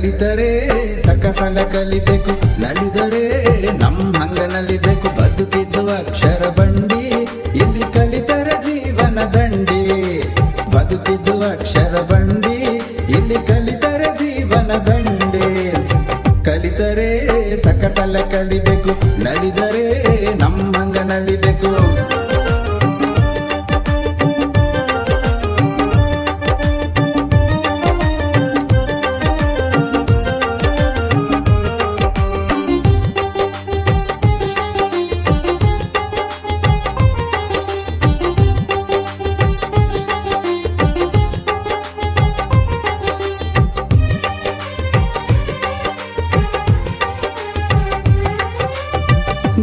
ಕಲಿತರೆ ಸಕಸಲ ಕಲಿಬೇಕು, ನಲಿದರೆ ನಮ್ಮ ಹಂಗ ನಲಿಬೇಕು. ಬದುಕಿದ್ದು ಅಕ್ಷರ ಬಂಡಿ, ಇಲ್ಲಿ ಕಲಿತರೆ ಜೀವನ ದಂಡಿ. ಬದುಕಿದ್ದು ಅಕ್ಷರ ಬಂಡಿ, ಇಲ್ಲಿ ಕಲಿತರೆ ಜೀವನ ದಂಡಿ. ಕಲಿತರೆ ಸಕಸಲ ಕಲಿಬೇಕು, ನಲಿದರೆ ನಮ್ಮ ಹಂಗ ನಲಿಬೇಕು.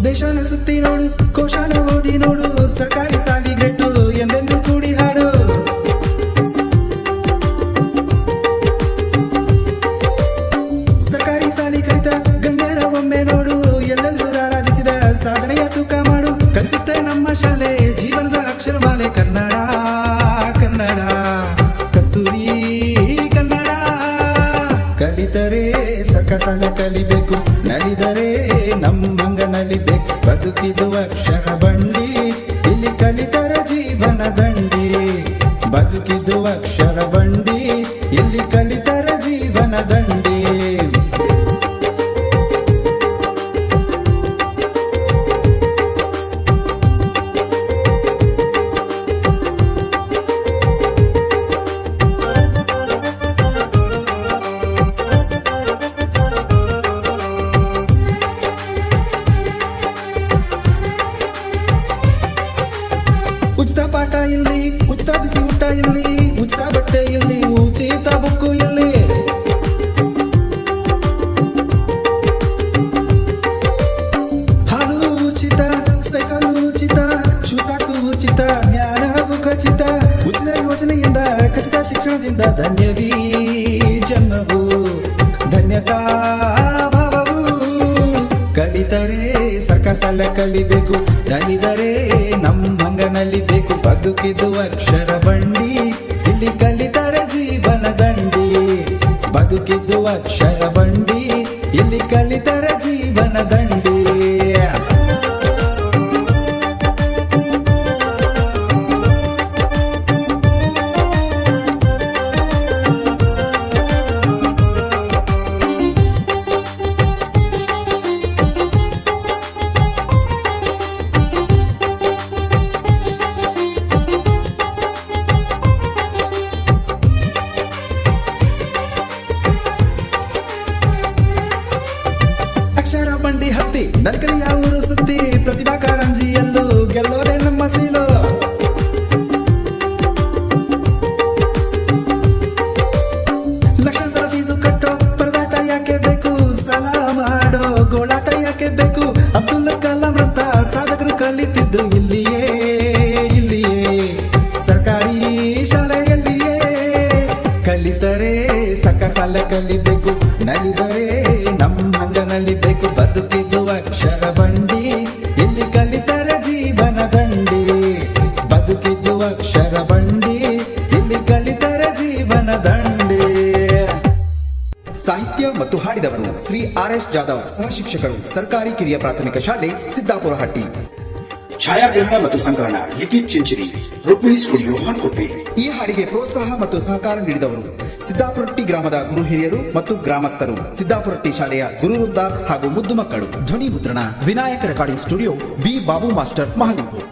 ದೇಶನ ಸುತ್ತಿ ನೋಡು, ಕೋಶಾನ ಓದಿ ನೋಡು, ಸರ್ಕಾರಿ ಸಾಲಿ ಗ್ರೇಟು ಎಂದೆಂದು ಕೂಡಿ ಹಾಡು. ಸರ್ಕಾರಿ ಸಾಲಿ ಕಲಿತ ಗಣ್ಯರ ಒಮ್ಮೆ ನೋಡು, ಎಲ್ಲೆಲ್ಲೂ ರಾರಾಜಿಸಿದ ಸಾಧನೆಯ ತೂಕ ಮಾಡು. ಕಲಿಸುತ್ತೆ ನಮ್ಮ ಶಾಲೆ ಜೀವನದ ಅಕ್ಷರಮಾಲೆ. ಕನ್ನಡ ಕನ್ನಡ ಕಸ್ತೂರಿ ಕನ್ನಡ. ಕಲಿತರೆ ಸಕಸಲ ಕಲಿಬೇಕು, ನಲಿದರೆ ನಮ್ಮಂಗ ನಲಿಬೇಕು. ಬದುಕಿದು ಅಕ್ಷರ ಬಂಡಿ, ಇಲ್ಲಿ ಕಲಿತರ ಜೀವನ ದಂಡಿ. ಬದುಕಿದು ಅಕ್ಷರ ಬಂಡಿ, ಇಲ್ಲಿ ಕಲಿತರ ಜೀವನ ದಂಡಿ. ಉಚಿತ ಪಾಠ ಇಲ್ಲಿ, ಉಚಿತ ಬಿಸಿ ಊಟ ಇಲ್ಲಿ, ಉಚಿತ ಬಟ್ಟೆ ಇಲ್ಲಿ, ಉಚಿತ ಬುಕ್ಕು ಇಲ್ಲಿ. ಹಾಲು ಉಚಿತ, ಸೈಕಲ್ ಉಚಿತ, ಶೂ ಸಾಕ್ಸು ಉಚಿತ, ಜ್ಞಾನವು ಖಚಿತ. ಉಚಿತ ಯೋಜನೆಯಿಂದ ಖಚಿತ ಶಿಕ್ಷಣದಿಂದ ಧನ್ಯವೀ ಜನ್ಮವು, ಧನ್ಯತಾ ಭಾವವು. ಕಲಿತರೆ ಸಕಸಲ ಕಲಿಬೇಕು, ನಲಿದರೆ ನಮ್ಮಂಗ ನಲಿಬೇಕು. ಬದುಕಿದು ಅಕ್ಷರ ಬಂಡಿ, ಇಲ್ಲಿ ಕಲಿತರೆ ಜೀವನ ದಂಡಿ. ಬದುಕಿದು ಅಕ್ಷರ ಬಂಡಿ, ಇಲ್ಲಿ ಕಲಿತರೆ ಜೀವನ ದಂಡಿ. ಅಕ್ಷರ ಬಂಡಿ ಹತ್ತಿ ನಲ್ಕರಿಯ ಊರು ಸುತ್ತಿ, ಪ್ರತಿಭಾ ಕಾರಂಜಿಯಲ್ಲೂ ಗೆಲ್ಲೋದೆ ನಮ್ಮ ಸೀಲು. ಲಕ್ಷಾಂತರ ಫೀಸು ಕಟ್ಟೋ ಪರದಾಟ ಯಾಕೆ ಬೇಕು, ಸಾಲ ಮಾಡೋ ಗೋಳಾಟ ಯಾಕೆ ಬೇಕು. ಅಬ್ದುಲ್ ಕಲಾಂ ಅಂತ ಸಾಧಕರು ಕಲಿತಿದ್ದು ಇಲ್ಲಿಯೇ, ಇಲ್ಲಿಯೇ ಸರ್ಕಾರಿ ಶಾಲೆಯಲ್ಲಿಯೇ. ಕಲಿತರೆ ಸಕಸಲ ಕಲಿಬೇಕು, ನಲಿದರೆ ನಮ್ಮಂಗ ನಲಿಬೇಕು. ಬದುಕಿದು ಅಕ್ಷರ ಬಂಡಿ, ಇಲ್ಲಿ ಕಲಿತರೆ ಜೀವನ ದಂಡಿ. ಬದುಕಿದು ಅಕ್ಷರ ಬಂಡಿ, ಇಲ್ಲಿ ಕಲಿತರೆ ಜೀವನ ದಂಡಿ. ಸಾಹಿತ್ಯ ಮತ್ತು ಹಾಡಿದವರು ಶ್ರೀ RS ಜಾಧವ್, ಸಹ ಶಿಕ್ಷಕರು, ಸರ್ಕಾರಿ ಕಿರಿಯ ಪ್ರಾಥಮಿಕ ಶಾಲೆ ಸಿದ್ದಾಪುರ ಹಟ್ಟಿ. ಛಾಯಾಗ್ರಹಣ ಮತ್ತು ಸಂಕಲನ ಲಿಖಿತ್ ಚಿಂಚಿರಿ, ರುಕ್ಮಿಣಿ ಸ್ಟುಡಿಯೋ ಹೊನ್ಕೊಪ್ಪೆ. ಈ ಹಾಡಿಗೆ ಪ್ರೋತ್ಸಾಹ ಮತ್ತು ಸಹಕಾರ ನೀಡಿದವರು ಸಿದ್ದಾಪುರಟ್ಟಿ ಗ್ರಾಮದ ಗುರು ಹಿರಿಯರು ಮತ್ತು ಗ್ರಾಮಸ್ಥರು, ಸಿದ್ದಾಪುರಟ್ಟಿ ಶಾಲೆಯ ಗುರುವೃಂದ ಹಾಗೂ ಮುದ್ದು ಮಕ್ಕಳು. ಧ್ವನಿ ಮುದ್ರಣ Vinayaka recording studio, B Babu master, Mahalingapur.